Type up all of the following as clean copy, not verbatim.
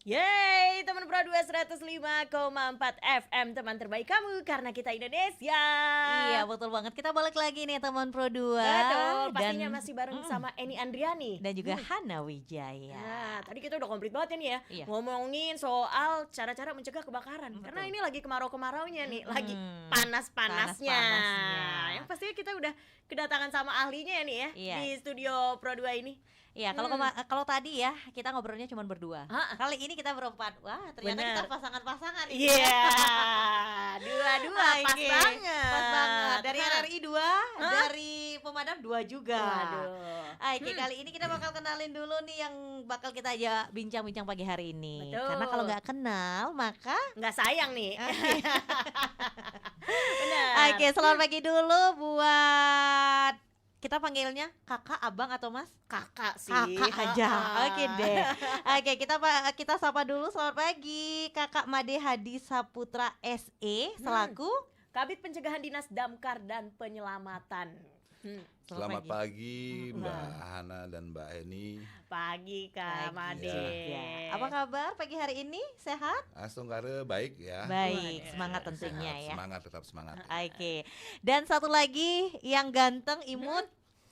Yeay, teman Pro 2 105,4 FM, teman terbaik kamu karena kita Indonesia. Iya, betul banget. Kita balik lagi nih teman Pro 2. Betul, pastinya masih bareng sama Eni Andriani dan juga Hana Wijaya. Nah, tadi kita udah komplit banget ya nih ya, Iya. ngomongin soal cara-cara mencegah kebakaran. Betul. Karena ini lagi kemarau-kemaraunya nih, lagi panas-panasnya. Panas-panasnya. Yang pastinya kita udah kedatangan sama ahlinya ya nih ya, Iya. di studio Pro 2 ini. Iya, kalau tadi ya kita ngobrolnya cuma berdua. Kali ini kita berempat. Wah, ternyata Bener. kita pasangan-pasangan ini. Iya, dua-dua pas Oke, banget. Pas banget. Dari RRI 2, dari pemadam 2 juga. Waduh. Oke, kali ini kita bakal kenalin dulu nih yang bakal kita aja bincang-bincang pagi hari ini. Betul. Karena kalau nggak kenal maka Nggak sayang nih. Benar. Oke, selamat pagi dulu buat kita panggilnya kakak, abang atau mas? Kakak sih. Kakak aja. Oke deh. Oke, kita sapa dulu. Selamat pagi Kakak Made Hadi Saputra SE selaku Kabid Pencegahan Dinas Damkar dan Penyelamatan. Selamat pagi Mbak Hana dan Mbak Eni. Pagi Kak Made. Ya. Apa kabar pagi hari ini? Sehat? Astungkare baik ya. Baik, semangat tentunya ya. Semangat, tetap semangat. Oke. Dan satu lagi yang ganteng imut,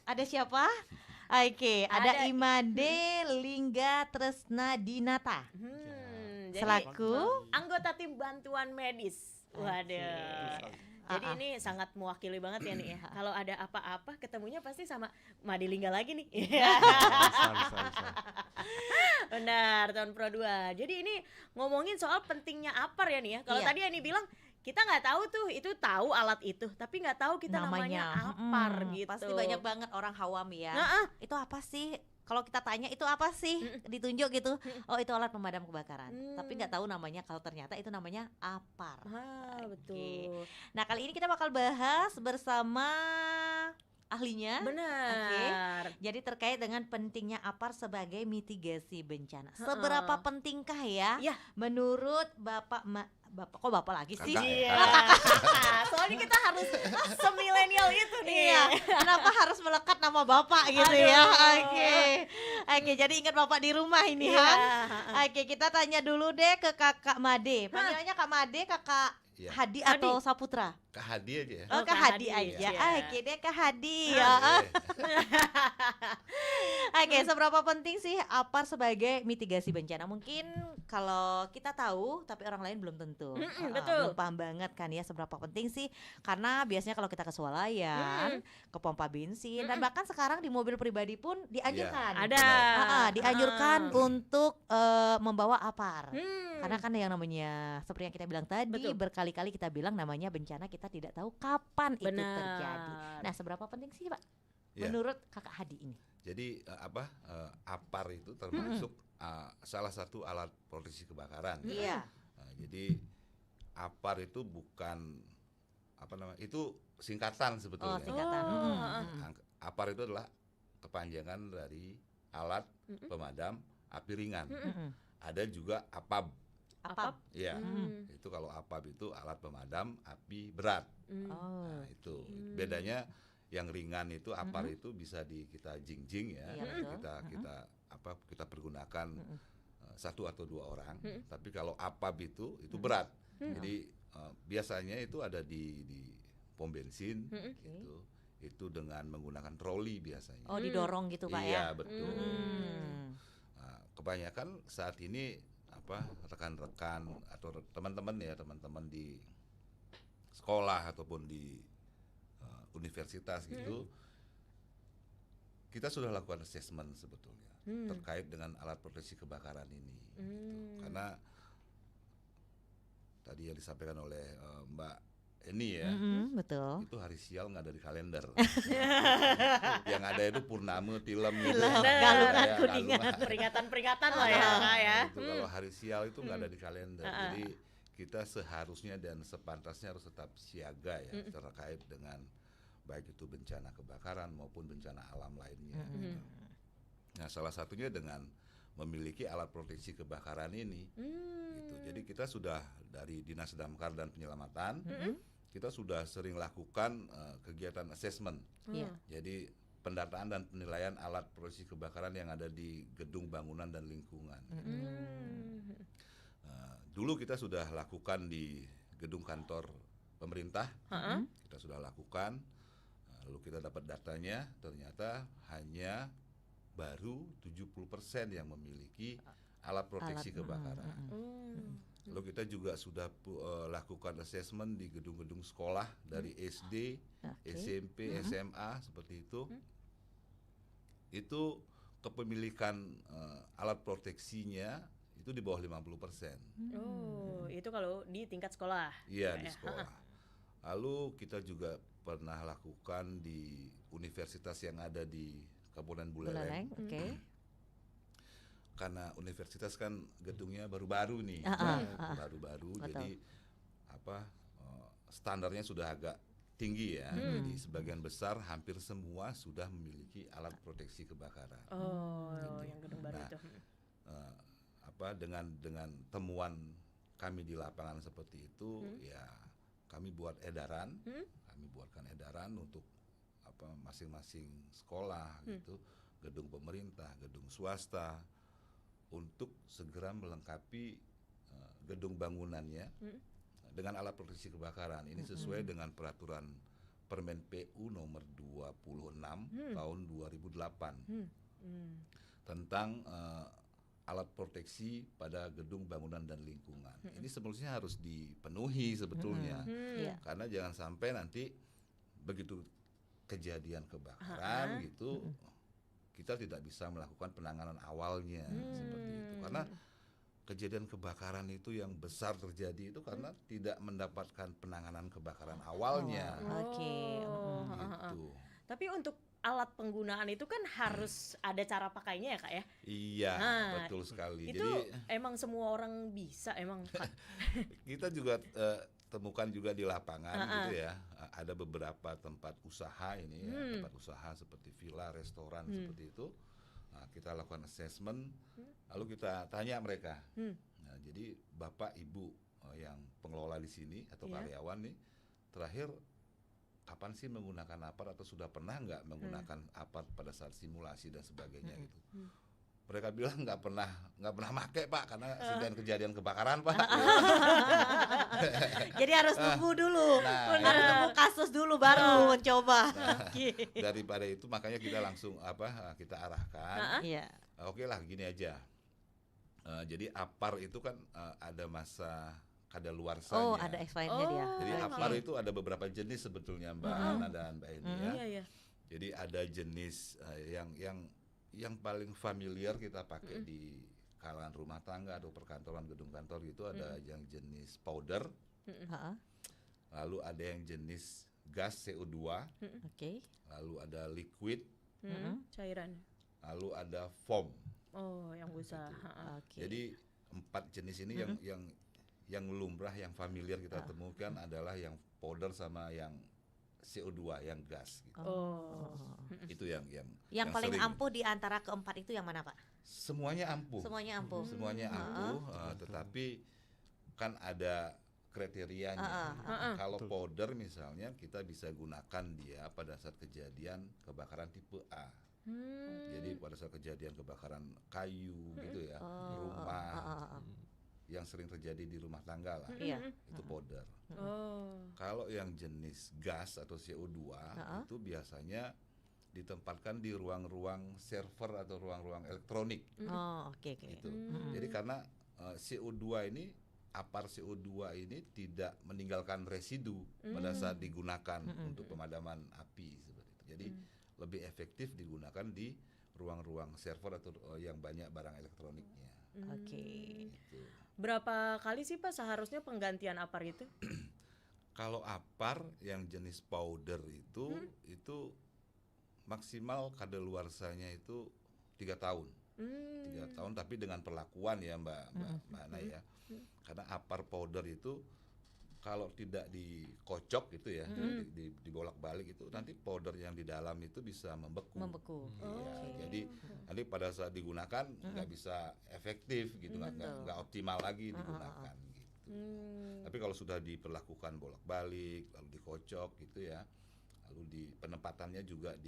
ada siapa? Oke, ada Imade Lingga Tresna Dinata. Jadi, Selaku anggota tim bantuan medis. Waduh. Jadi ini sangat mewakili banget ya nih ya. Kalau ada apa-apa ketemunya pasti sama Made Lingga lagi nih. Bisa. Benar, tahun Pro 2. Jadi ini ngomongin soal pentingnya APAR ya nih ya. Kalau Iya. tadi Ani bilang kita nggak tahu tuh, itu tahu alat itu, tapi nggak tahu kita namanya APAR gitu. Pasti banyak banget orang hawam ya. Itu apa sih? Kalau kita tanya itu apa sih? Ditunjuk gitu. Oh, itu alat pemadam kebakaran. Tapi nggak tahu namanya, kalau ternyata itu namanya APAR. Betul. Nah, kali ini kita bakal bahas bersama ahlinya. Benar. Jadi terkait dengan pentingnya APAR sebagai mitigasi bencana. Seberapa pentingkah ya? Ya. Menurut Bapak kok Bapak lagi sih? Kakak ya? Iya. Soalnya kita harus semilenial itu nih. Iya, kenapa harus melekat nama Bapak gitu ya? Oke, jadi ingat Bapak di rumah ini, Iya. Han. Oke, kita tanya dulu deh ke Kakak Made. Panggilannya Kak Made, Kakak Iya. Hadi atau Saputra? Kak Hadi aja ya. Oh, Kak Kak Hadi Hadi, aja. iya. Oke deh, Kak Hadi. Boleh. Oke, seberapa penting sih APAR sebagai mitigasi bencana? Mungkin kalau kita tahu, tapi orang lain belum tentu. Betul. Belum paham banget kan ya seberapa penting sih? Karena biasanya kalau kita ke swalayan, ke pompa bensin, dan bahkan sekarang di mobil pribadi pun dianjurkan. Ada. Dianjurkan untuk membawa APAR. Hmm. Karena kan yang namanya seperti yang kita bilang tadi, Betul. berkali-kali kita bilang namanya bencana, kita tidak tahu kapan itu Benar. terjadi. Nah, seberapa penting sih, Pak? Ya. Menurut Kakak Hadi ini? Jadi APAR itu termasuk salah satu alat proteksi kebakaran. Iya. Jadi APAR itu bukan itu singkatan sebetulnya. Singkatan. APAR itu adalah kepanjangan dari alat pemadam api ringan. Ada juga APAB. APAB. Ya, itu kalau APAB itu alat pemadam api berat. Nah, itu bedanya. Yang ringan itu APAR itu bisa kita jingjing ya. Iya, Kita pergunakan satu atau dua orang. Tapi kalau APAB itu berat. Jadi biasanya itu ada di pom bensin gitu. Itu dengan menggunakan troli biasanya. Oh, didorong gitu, Pak ya? Iya, betul. Nah, kebanyakan saat ini rekan-rekan atau teman-teman di sekolah ataupun di universitas gitu, kita sudah lakukan assessment sebetulnya terkait dengan alat proteksi kebakaran ini. Gitu. Karena tadi yang disampaikan oleh Mbak Eni ya, betul. itu hari sial nggak ada di kalender. Yang ada itu purnama, tilem gitu. Galungan, Ya, kuningan. galungan. Peringatan-peringatan lah ya. Itu kalau hari sial itu nggak ada di kalender. Jadi kita seharusnya dan sepantasnya harus tetap siaga ya terkait dengan baik itu bencana kebakaran maupun bencana alam lainnya. Nah, salah satunya dengan memiliki alat proteksi kebakaran ini. Gitu. Jadi kita sudah dari Dinas Damkar dan Penyelamatan, kita sudah sering lakukan kegiatan assessment. Jadi pendataan dan penilaian alat proteksi kebakaran yang ada di gedung bangunan dan lingkungan. dulu kita sudah lakukan di gedung kantor pemerintah, kita sudah lakukan, lalu kita dapat datanya, ternyata hanya baru 70% yang memiliki alat proteksi kebakaran. Lalu kita juga sudah lakukan assessment di gedung-gedung sekolah dari SD, SMP, SMA seperti itu. Itu kepemilikan alat proteksinya itu di bawah 50%. Oh, itu kalau di tingkat sekolah. Iya, di sekolah. Lalu kita juga pernah lakukan di universitas yang ada di Kabupaten Buleleng. Karena universitas kan gedungnya baru-baru nih, baru-baru, jadi standarnya sudah agak tinggi ya. Jadi sebagian besar, hampir semua sudah memiliki alat proteksi kebakaran. Oh, yang gedung baru itu. Dengan temuan kami di lapangan seperti itu, ya kami buat edaran, kami buatkan edaran untuk masing-masing sekolah gitu, gedung pemerintah, gedung swasta, untuk segera melengkapi gedung bangunannya dengan alat proteksi kebakaran. Ini sesuai dengan peraturan Permen PU nomor 26 tahun 2008 tentang alat proteksi pada gedung bangunan dan lingkungan. Ini sebetulnya harus dipenuhi sebetulnya, karena jangan sampai nanti begitu kejadian kebakaran gitu, kita tidak bisa melakukan penanganan awalnya seperti itu. Karena kejadian kebakaran itu yang besar terjadi itu karena tidak mendapatkan penanganan kebakaran awalnya. Gitu. Tapi untuk alat penggunaan itu kan harus ada cara pakainya ya Kak ya? Iya, betul sekali. Itu jadi emang semua orang bisa emang. Kita juga temukan juga di lapangan gitu ya. Ada beberapa tempat usaha ini ya, tempat usaha seperti villa, restoran seperti itu. Nah, kita lakukan assessment, lalu kita tanya mereka. Nah, jadi Bapak Ibu yang pengelola di sini atau karyawan nih, terakhir kapan sih menggunakan apar atau sudah pernah nggak menggunakan apar pada saat simulasi dan sebagainya gitu. Mereka bilang nggak pernah make Pak, karena kejadian kebakaran Pak. Jadi harus tunggu dulu, harus tunggu kasus dulu baru mencoba. Daripada itu makanya kita langsung kita arahkan. Oke lah, gini aja. Jadi apar itu kan ada masa kadaluarsanya. Oh, ada expirednya dia. Jadi apar itu ada beberapa jenis sebetulnya Mbak Ana dan Mbak Eni ya. Jadi ada jenis yang paling familiar kita pakai di kalangan rumah tangga atau perkantoran, gedung kantor gitu, ada yang jenis powder, lalu ada yang jenis gas CO2, lalu ada liquid, cairan, lalu ada foam. Oh, yang busa. Jadi 4 jenis ini yang lumrah, yang familiar kita temukan adalah yang powder sama yang CO2, yang gas gitu. Itu yang paling sering. ampuh di antara keempat itu yang mana Pak? Semuanya ampuh. Semuanya ampuh. Tetapi kan ada kriterianya. Kalau powder misalnya kita bisa gunakan dia pada saat kejadian kebakaran tipe A. Jadi pada saat kejadian kebakaran kayu gitu ya, rumah, yang sering terjadi di rumah tangga lah, itu powder. Kalau yang jenis gas atau CO2 itu biasanya ditempatkan di ruang-ruang server atau ruang-ruang elektronik. Gitu. Jadi karena CO2 ini, apar CO2 ini tidak meninggalkan residu pada saat digunakan untuk pemadaman api seperti itu. Jadi lebih efektif digunakan di ruang-ruang server atau yang banyak barang elektroniknya. Gitu. Berapa kali sih Pak seharusnya penggantian apar itu? Kalau apar yang jenis powder itu maksimal kadaluarsanya itu 3 tahun. 3 tahun, tapi dengan perlakuan ya Mbak Ana ya. Karena apar powder itu kalau tidak dikocok gitu ya, dibolak-balik itu, nanti powder yang di dalam itu bisa membeku. Jadi nanti pada saat digunakan nggak bisa efektif gitu, nggak optimal lagi digunakan gitu. Tapi kalau sudah diperlakukan bolak-balik, lalu dikocok gitu ya, lalu di penempatannya juga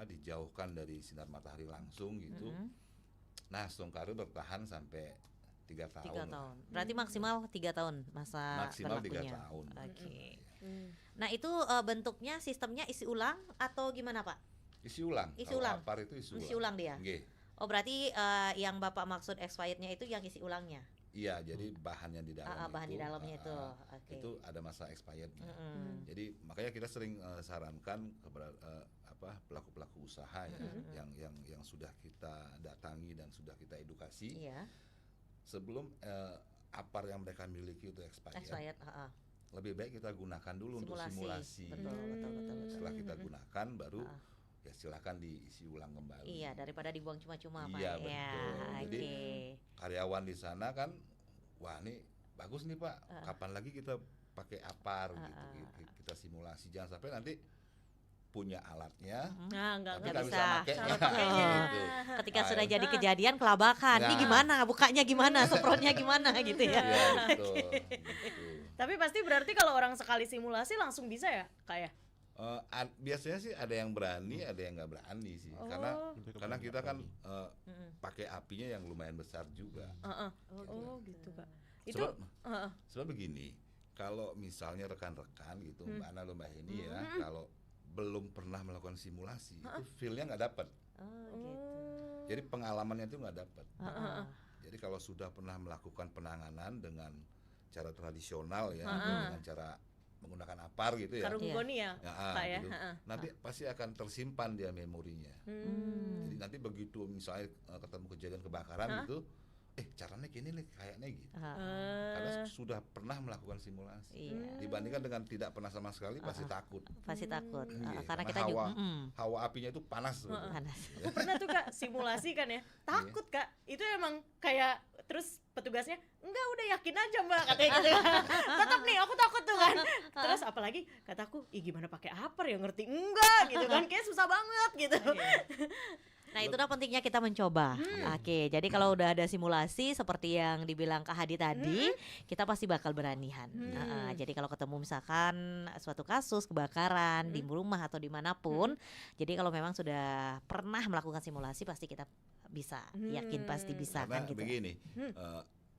dijauhkan dari sinar matahari langsung gitu. Nah, stone karir bertahan sampai 3 tahun. 3 lah. tahun. Berarti maksimal 3 tahun masa Maksimal 3 berlakunya. tahun. Oke. Hmm. Nah itu bentuknya sistemnya isi ulang atau gimana Pak? Isi ulang. Isi Kalau ulang. APAR itu isi ulang. Isi ulang dia. Nggih. Oh berarti yang Bapak maksud expirednya itu yang isi ulangnya? Iya, jadi bahannya di dalam Bahan di dalamnya itu. Oke. itu ada masa expirednya. Mm-mm. Jadi makanya kita sering sarankan kepada pelaku-pelaku usaha ya, yang sudah kita datangi dan sudah kita edukasi, Iya. sebelum APAR yang mereka miliki itu expired, Expired. lebih baik kita gunakan dulu untuk simulasi. Betul. Setelah kita gunakan baru ya silakan diisi ulang kembali. Iya, daripada dibuang cuma-cuma Pak. Iya, Ya, betul. Jadi oke. karyawan di sana kan, wah ini bagus nih Pak, kapan lagi kita pakai APAR gitu, kita simulasi, jangan sampai nanti punya alatnya Nah, tapi nggak nggak bisa. bisa makainya. Cara pakainya. Gitu. Ketika Nah, sudah jadi kejadian kelabakan, Ya. ini gimana? Bukanya gimana? Semprotnya gimana gitu ya? Iya, betul, gitu. Tapi pasti berarti kalau orang sekali simulasi langsung bisa ya, Kak ya? Biasanya sih ada yang berani, ada yang nggak berani sih, karena Lebih ke karena kita kan Mm-mm. pakai apinya yang lumayan besar juga. Oh, gitu, Kak. Itu Sebab begini, kalau misalnya rekan-rekan gitu, Mbak Ana, Mbak Heni ya, kalau belum pernah melakukan simulasi, itu feel-nya nggak dapat. Oh, gitu. Jadi pengalamannya itu nggak dapat. Heeh. Jadi kalau sudah pernah melakukan penanganan dengan cara tradisional ya, dengan cara menggunakan APAR gitu ya, karung Iya. goni ya, Kak ya? gitu. Nanti pasti akan tersimpan dia memorinya. Jadi nanti begitu misalnya ketemu kejadian kebakaran gitu, caranya gini nih kayaknya gitu. Karena sudah pernah melakukan simulasi. Iya. Dibandingkan dengan tidak pernah sama sekali pasti takut. Pasti takut. Iya, Karena kita hawa, juga hawa apinya itu panas. panas. Aku pernah tuh Kak simulasi kan ya, takut Kak. Itu emang kayak terus petugasnya enggak, udah yakin aja Mbak katanya gitu. Tetap nih aku takut tuh kan. Terus apalagi kataku, ih gimana pakai APAR ya, ngerti enggak gitu kan, kayak susah banget gitu. Nah itulah pentingnya kita mencoba. Oke, jadi kalau udah ada simulasi seperti yang dibilang Kak Hadi tadi, kita pasti bakal beranihan. Jadi kalau ketemu misalkan suatu kasus kebakaran di rumah atau dimanapun, jadi kalau memang sudah pernah melakukan simulasi pasti kita bisa, yakin pasti bisa Karena kan gitu. begini,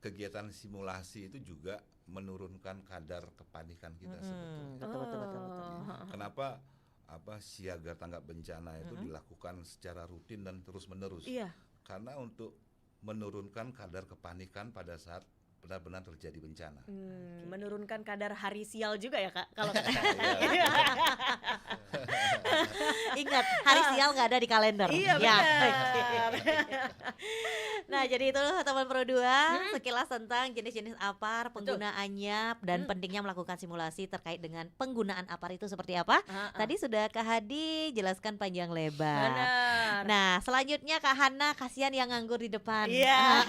kegiatan simulasi itu juga menurunkan kadar kepanikan kita sebetulnya. Betul. Kenapa siaga tanggap bencana itu dilakukan secara rutin dan terus menerus? Iya. Karena untuk menurunkan kadar kepanikan pada saat benar-benar terjadi bencana. Menurunkan kadar hari sial juga ya Kak, kalau kata. Ingat, hari sial nggak ada di kalender. Iya Ya. benar. Nah, jadi itu teman Pro 2 sekilas tentang jenis-jenis APAR, penggunaannya dan pentingnya melakukan simulasi terkait dengan penggunaan APAR itu seperti apa. Tadi sudah Kak Hadi jelaskan panjang lebar. Benar. Nah, selanjutnya Kak Hana, kasihan yang nganggur di depan. Iya.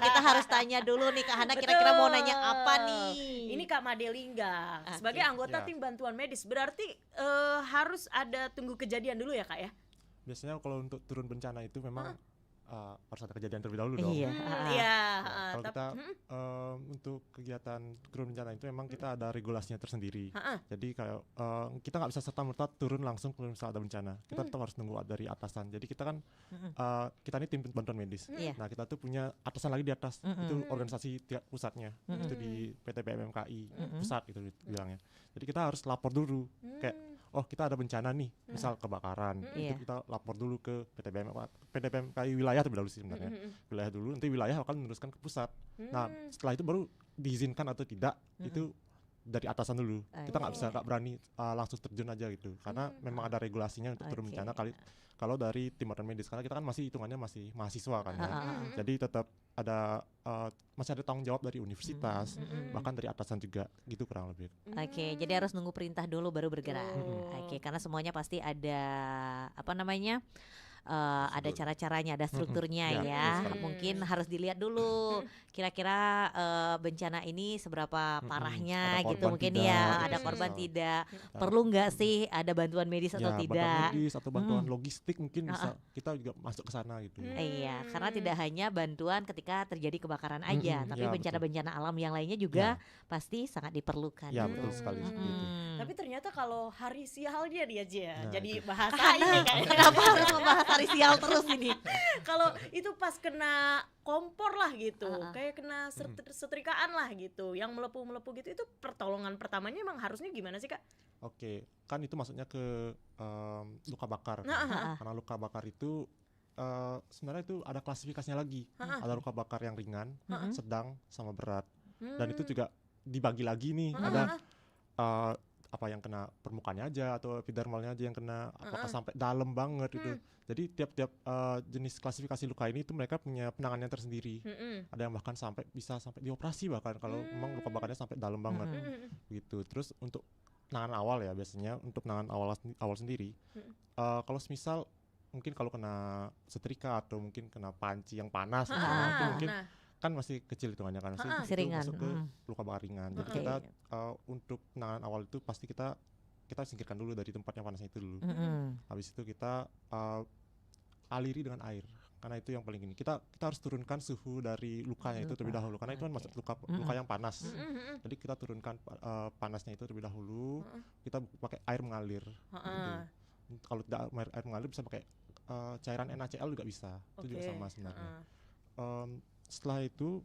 Kita harus tanya dulu nih Kak Hana, kira-kira mau nanya apa nih? Ini Kak Madelingga sebagai anggota Ya. tim bantuan medis, berarti harus ada tunggu kejadian dulu ya Kak ya? Biasanya kalau untuk turun bencana itu memang harus ada kejadian terlebih dahulu dong. Iya. Iya. Kalau kita untuk kegiatan turun bencana itu memang kita ada regulasinya tersendiri. Jadi kayak kita nggak bisa serta-merta turun langsung kalau misalnya ada bencana. Kita tetap harus nunggu dari atasan. Jadi kita kan kita ini tim bantuan medis. Iya. Nah kita tuh punya atasan lagi di atas. Itu organisasi pusatnya. Itu di PT BMMKI pusat itu bilangnya. Jadi kita harus lapor dulu kayak oh kita ada bencana nih, misal kebakaran, itu kita lapor dulu ke PT BMKI wilayah terlebih dahulu sih sebenarnya, wilayah dulu, nanti wilayah akan meneruskan ke pusat. Nah setelah itu baru diizinkan atau tidak itu dari atasan dulu. Kita nggak berani langsung terjun aja gitu, karena memang ada regulasinya untuk turun bencana kalau dari tim bantuan medis, karena kita kan masih hitungannya masih mahasiswa kan ya. Jadi tetap ada masih ada tanggung jawab dari universitas, bahkan dari atasan juga gitu kurang lebih. Oke, jadi harus nunggu perintah dulu baru bergerak. Oke, karena semuanya pasti ada apa namanya? Ada cara-caranya, ada strukturnya ya. Mungkin harus dilihat dulu kira-kira bencana ini seberapa parahnya Ada gitu korban mungkin tidak, ya, gitu ada korban misal. tidak. Perlu nggak sih ada bantuan medis atau Bantuan tidak? medis atau bantuan logistik mungkin bisa kita juga masuk ke sana gitu. Iya, karena tidak hanya bantuan ketika terjadi kebakaran aja, tapi ya, bencana-bencana alam yang lainnya juga pasti sangat diperlukan. Ya betul sekali seperti itu. Tapi ternyata kalau hari sialnya dia aja Nah, jadi itu. bahasa ini kayaknya. Kenapa harus membahas cari sial terus ini. Kalau itu pas kena kompor lah gitu, kayak kena setrikaan lah gitu, yang melepuh gitu, itu pertolongan pertamanya emang harusnya gimana sih, Kak? Oke, kan itu maksudnya ke luka bakar. Nah, Karena luka bakar itu sebenarnya itu ada klasifikasinya lagi. Ada luka bakar yang ringan, sedang, sama berat. Dan itu juga dibagi lagi nih. Ada apa yang kena permukaannya aja atau epidermalnya aja yang kena, apakah sampai dalam banget gitu. Jadi tiap-tiap jenis klasifikasi luka ini itu mereka punya penanganan tersendiri. Ada yang bahkan bisa sampai dioperasi bahkan kalau memang luka bakarnya sampai dalam banget. Gitu. Terus untuk penanganan awal ya biasanya untuk penanganan awal sendiri. Kalau semisal mungkin kalau kena setrika atau mungkin kena panci yang panas itu mungkin kan masih kecil hitungannya kan Masih itu ringan. masuk ke luka bakar ringan. Jadi kita untuk penanganan awal itu pasti kita singkirkan dulu dari tempat yang panasnya itu dulu. Habis itu kita aliri dengan air. Karena itu yang paling ini. Kita harus turunkan suhu dari lukanya itu terlebih dahulu. Karena itu kan masuk luka yang panas. Jadi kita turunkan panasnya itu terlebih dahulu. Kita pakai air mengalir. Gitu. Kalau tidak air mengalir bisa pakai cairan NaCl juga bisa. Itu juga sama sebenarnya. Setelah itu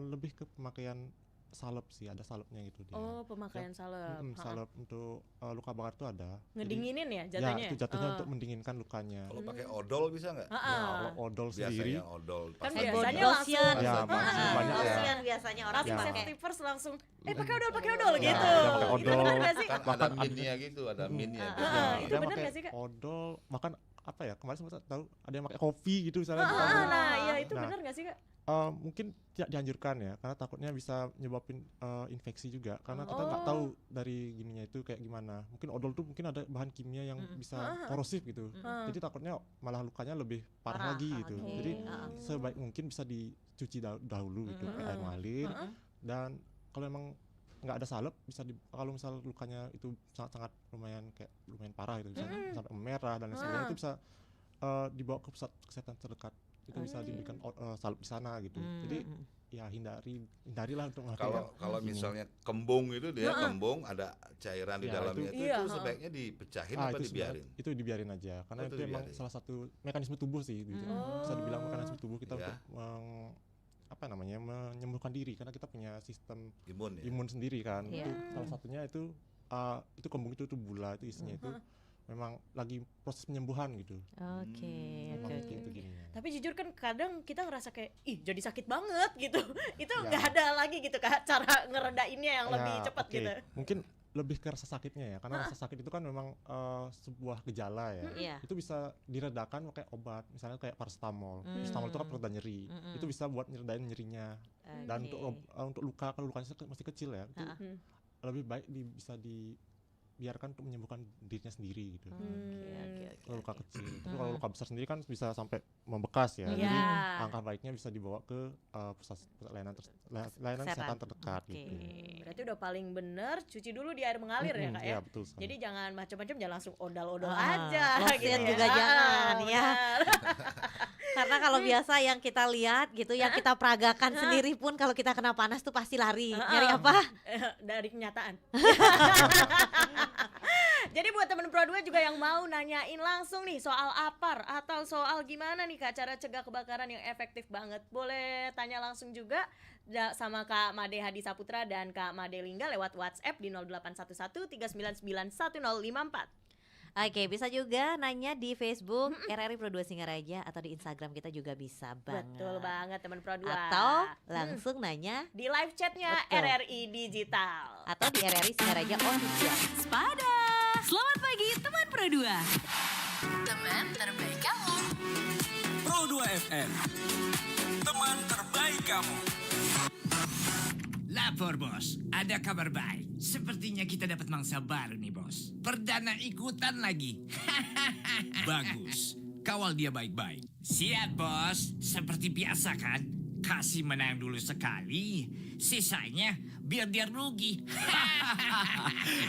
lebih ke pemakaian salep sih, ada salepnya gitu dia. Oh, pemakaian salep. Salep untuk luka bakar itu ada. Ngedinginin ya jatuhnya? Ya, itu jatuhnya untuk mendinginkan lukanya. Kalau pakai odol bisa nggak? Ya, kalau odol sendiri. Biasanya odol. Kan pakai biasanya odol. langsung Ya, banyak ya. Lotion biasanya orang langsung pakai. safety first langsung pakai odol Ya, gitu. ada pakai Itu odol. benar nggak sih? Kan ada minnya gitu, ada minnya. Itu Ada benar pakai nggak sih, Kak? odol, bahkan apa ya, kemarin sempat tahu ada yang pakai kopi gitu misalnya. Nah, iya itu Nah, benar nggak sih, Kak? mungkin tidak dianjurkan ya, karena takutnya bisa menyebabin infeksi juga, karena kita nggak tahu dari gininya itu kayak gimana. Mungkin odol tuh mungkin ada bahan kimia yang bisa korosif gitu, jadi takutnya malah lukanya lebih parah lagi gitu. Jadi sebaik mungkin bisa dicuci dahulu gitu pakai air mengalir. Dan kalau emang nggak ada salep, bisa kalau misal lukanya itu sangat lumayan parah gitu, bisa sampai merah dan lain sebagainya, itu bisa dibawa ke pusat kesehatan terdekat. Itu bisa diberikan salep di sana gitu. Jadi ya hindarilah untuk melakukan Kalau misalnya kembung itu dia kembung ada cairan di Ya, dalamnya itu- itu Iya, sebaiknya dipecahin apa itu dibiarin? itu dibiarin aja, karena Oh, itu itu emang dibiarin. salah satu mekanisme tubuh sih gitu. Bisa dibilang mekanisme tubuh kita Iya. untuk menyembuhkan diri, karena kita punya sistem Imun ya. imun sendiri kan. Iya. Itu salah satunya itu kembung itu bula itu isinya itu memang lagi proses penyembuhan gitu. Oke. Memang gitu gininya. Tapi jujur kan kadang kita ngerasa kayak jadi sakit banget gitu. Itu Ya. nggak ada lagi gitu, Kak, cara ngeredainnya yang lebih Ya, cepat oke. gitu. Mungkin lebih ke rasa sakitnya ya, karena rasa sakit itu kan memang sebuah gejala ya. Iya. Itu bisa diredakan pakai obat, misalnya kayak paracetamol. Paracetamol itu kan pereda nyeri. Itu bisa buat nyeredain nyerinya. Dan untuk luka, kalau lukanya masih kecil ya, itu lebih baik bisa dibiarkan untuk menyembuhkan dirinya sendiri gitu. Kalau luka kecil. Tapi kalau luka besar sendiri kan bisa sampai membekas ya. Jadi Iya. langkah baiknya bisa dibawa ke pusat layanan Kesehatan. kesehatan terdekat Oke. gitu. Berarti udah paling bener cuci dulu di air mengalir ya, Kak ya. Iya, betul sekali. Jadi jangan macam-macam, jangan langsung odol-odol Ah, aja lotion gitu ya. juga jangan, ya. benar. Karena kalau biasa yang kita lihat gitu, yang kita peragakan sendiri pun kalau kita kena panas tuh pasti lari. Nyari apa? Dari kenyataan. Jadi buat temen Pro 2 juga yang mau nanyain langsung nih soal APAR atau soal gimana nih, Kak, cara cegah kebakaran yang efektif banget, boleh tanya langsung juga sama Kak Made Hadi Saputra dan Kak Made Lingga lewat WhatsApp di 0811 399 1054. Oke, bisa juga nanya di Facebook RRI Pro 2 Singaraja atau di Instagram kita juga bisa banget. Betul banget teman Pro 2. Atau langsung nanya di live chatnya Betul. RRI Digital. atau di RRI Singaraja Official. Spada. Selamat pagi teman Pro 2. Teman terbaik kamu. Pro 2 FM, teman terbaik kamu. Lapor bos, ada kabar baik. Sepertinya kita dapat mangsa baru nih bos. Perdana ikutan lagi. Bagus, kawal dia baik-baik. Siap bos, seperti biasa kan? Kasih menang dulu sekali, sisanya biar dia rugi.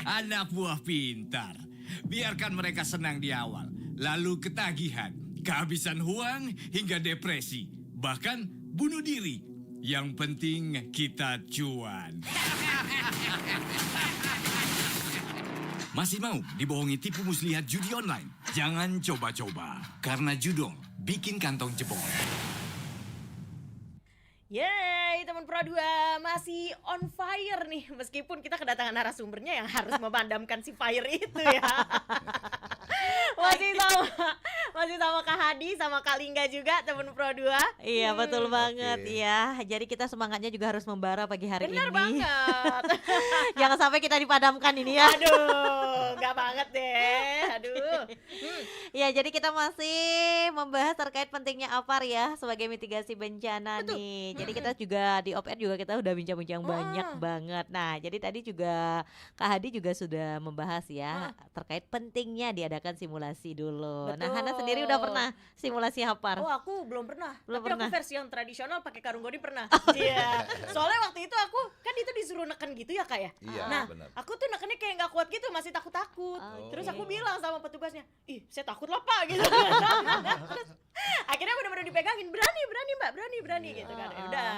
Anak buah pintar. Biarkan mereka senang di awal, lalu ketagihan, kehabisan uang hingga depresi, bahkan bunuh diri. Yang penting kita cuan. Masih mau dibohongi tipu muslihat judi online? Jangan coba-coba, karena judong bikin kantong jebol. Yeay, teman Pro 2 masih on fire nih. Meskipun kita kedatangan narasumbernya yang harus memadamkan si fire itu ya. masih sama Kak Hadi, sama Kak Lingga juga, teman Pro 2. Iya betul banget Oke. ya. Jadi kita semangatnya juga harus membara pagi hari Bener ini. banget. Jangan sampai kita dipadamkan ini ya. Aduh, nggak banget deh. Aduh. Ya, jadi kita masih membahas terkait pentingnya APAR ya sebagai mitigasi bencana nih. Jadi kita juga di op-ed juga kita udah bincang-bincang banyak banget. Nah, jadi tadi juga Kak Hadi juga sudah membahas ya terkait pentingnya diadakan simulasi dulu. Nah, Betul. Hana sendiri udah pernah simulasi APAR? Oh, aku belum pernah. Belum Tapi pernah. aku versi yang tradisional pakai karung goni pernah. Iya. Soalnya waktu itu aku kan itu disuruh neken gitu ya, Kak ya. Iya, Nah, benar. aku tuh nekennya kayak nggak kuat gitu, masih takut-takut. Oke. Terus aku bilang sama petugasnya, ih saya takut lah Pak gitu. Terus akhirnya benar-benar dipegangin, berani Mbak, berani Iya. gitu kan. Ya udah,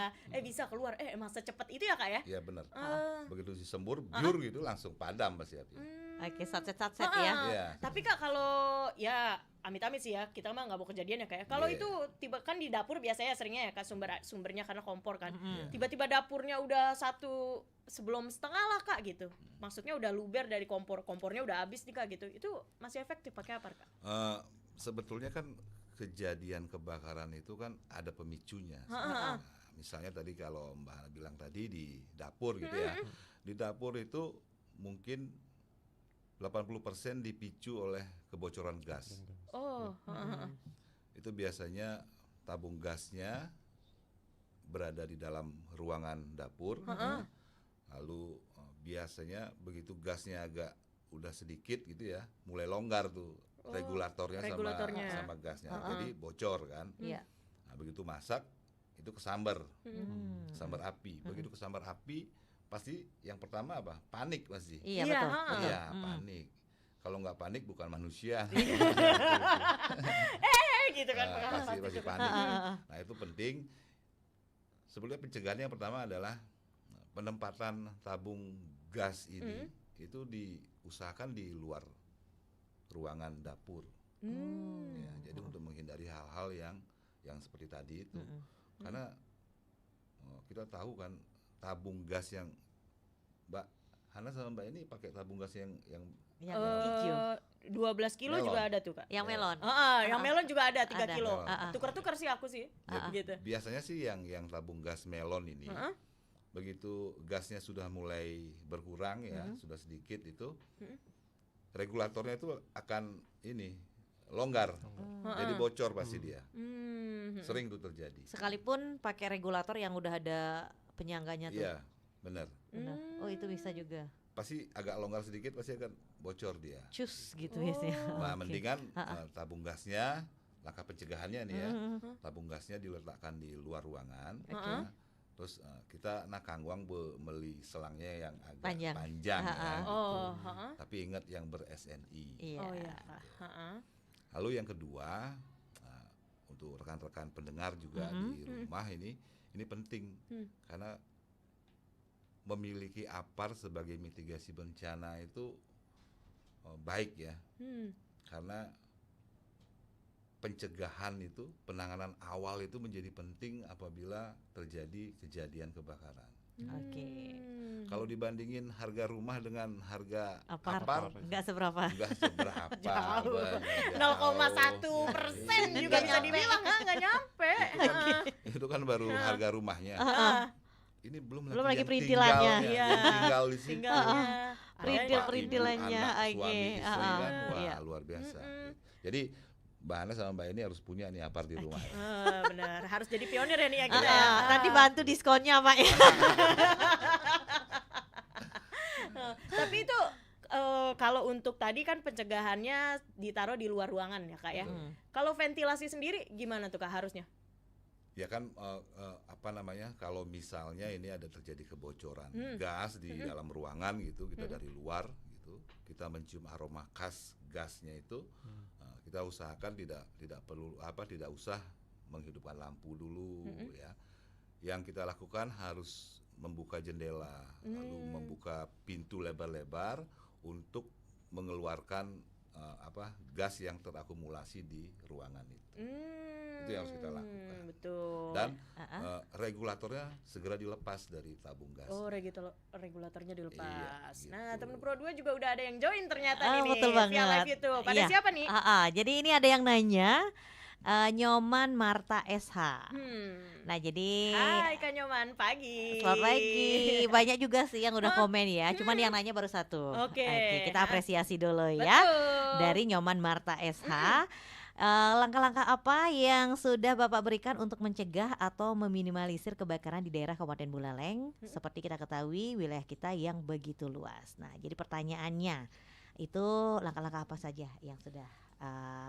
bisa keluar. Emang secepat itu ya Kak ya? Iya benar. Ah. Begitu disembur, biur gitu langsung padam pasti api. Oke, satset-satset ya. Iya. Tapi Kak kalau ya amit-amit sih ya, kita mah nggak mau kejadian ya kayak. Kalau Iya. itu tiba kan di dapur biasanya seringnya ya Kak sumbernya karena kompor kan. Iya. Tiba-tiba dapurnya udah satu sebelum setengah lah Kak gitu. Maksudnya udah luber dari kompornya udah habis nih Kak gitu. Itu masih efektif pakai apa Kak? Sebetulnya kan kejadian kebakaran itu kan ada pemicunya. Ha-ha. Nah, misalnya tadi kalau Mbak Hana bilang tadi di dapur gitu ya. Di dapur itu mungkin 80% dipicu oleh kebocoran gas. Oh, Itu biasanya tabung gasnya berada di dalam ruangan dapur. Lalu biasanya begitu gasnya agak udah sedikit gitu ya, mulai longgar tuh regulatornya sama gasnya. Jadi bocor kan. Iya. Nah, begitu masak itu kesambar. Sambar api. Begitu kesambar api pasti yang pertama apa? Panik pasti. Iya, Iya, betul. Iya, panik. Kalau nggak panik bukan manusia. gitu kan. Pasti panik. Nah, itu penting. Sebetulnya pencegahannya yang pertama adalah penempatan tabung gas ini itu diusahakan di luar ruangan dapur. Ya, jadi untuk menghindari hal-hal yang seperti tadi itu. Karena kita tahu kan tabung gas yang Mbak Hana sama Mbak ini pakai tabung gas yang Yang hijau. 12 kilo Melon. juga ada tuh Kak. Yang melon. Yang melon juga ada 3 Ada. kilo. Melon. Tuker-tuker sih aku sih. Gitu. biasanya sih yang tabung gas melon ini begitu gasnya sudah mulai berkurang ya, sudah sedikit itu regulatornya itu akan ini longgar. Jadi bocor pasti dia. Sering tuh terjadi. Sekalipun pakai regulator yang udah ada penyangganya tuh. Iya, benar. Benar. Oh, itu bisa juga. Pasti agak longgar sedikit pasti akan bocor dia. Cus gitu biasanya. Nah, Oke. mendingan tabung gasnya, langkah pencegahannya nih ya, tabung gasnya diletakkan di luar ruangan. Ya. Terus kita kangwang beli selangnya yang agak Panjang. panjang ya. gitu. Oh, Tapi ingat yang ber-SNI. Iya. Oh ya. Lalu yang kedua, untuk rekan-rekan pendengar juga di rumah ini penting karena memiliki APAR sebagai mitigasi bencana itu baik ya, karena pencegahan itu, penanganan awal itu menjadi penting apabila terjadi kejadian kebakaran. Oke. Kalau dibandingin harga rumah dengan harga APAR APAR, nggak seberapa. enggak seberapa. Jauh. benar, jauh. 0,1% juga bisa dibilang nggak nyampe. Itu kan baru harga rumahnya. Ini belum Belum lagi yang perintilannya. tinggalnya, Iya. yang tinggal di situ. Tinggalnya. Perintil-perintilannya, Anak, oke. suami, istri kan, wah Iya. luar biasa. Jadi Mbak Hana sama Mbak ini harus punya nih APAR di rumah. Benar, harus jadi pionir ya nih ya kita. ya. Nanti bantu diskonnya, Mak ya. Tapi itu kalau untuk tadi kan pencegahannya ditaruh di luar ruangan ya Kak ya. Kalau ventilasi sendiri gimana tuh Kak harusnya? Ya kan kalau misalnya ini ada terjadi kebocoran gas di dalam ruangan gitu, kita dari luar gitu, kita mencium aroma khas gasnya itu, kita usahakan tidak usah menghidupkan lampu dulu ya. Yang kita lakukan harus membuka jendela, lalu membuka pintu lebar-lebar untuk mengeluarkan gas yang terakumulasi di ruangan itu. Itu yang harus kita lakukan. Betul. Dan regulatornya segera dilepas dari tabung gas. Oh, regulatornya dilepas. Iya, Nah, gitu. temen Pro 2 juga udah ada yang join ternyata nih. Betul banget. Via live itu. Pada Iya. siapa nih? Jadi ini ada yang nanya, Nyoman Marta SH. Nah jadi Hai Kak Nyoman, pagi. selamat pagi. Banyak juga sih yang udah komen ya. Cuman yang nanya baru satu. Oke. Kita apresiasi dulu ya. Betul. Dari Nyoman Marta SH. Langkah-langkah apa yang sudah Bapak berikan untuk mencegah atau meminimalisir kebakaran di daerah Kabupaten Buleleng? Seperti kita ketahui wilayah kita yang begitu luas. Nah, jadi pertanyaannya itu langkah-langkah apa saja yang sudah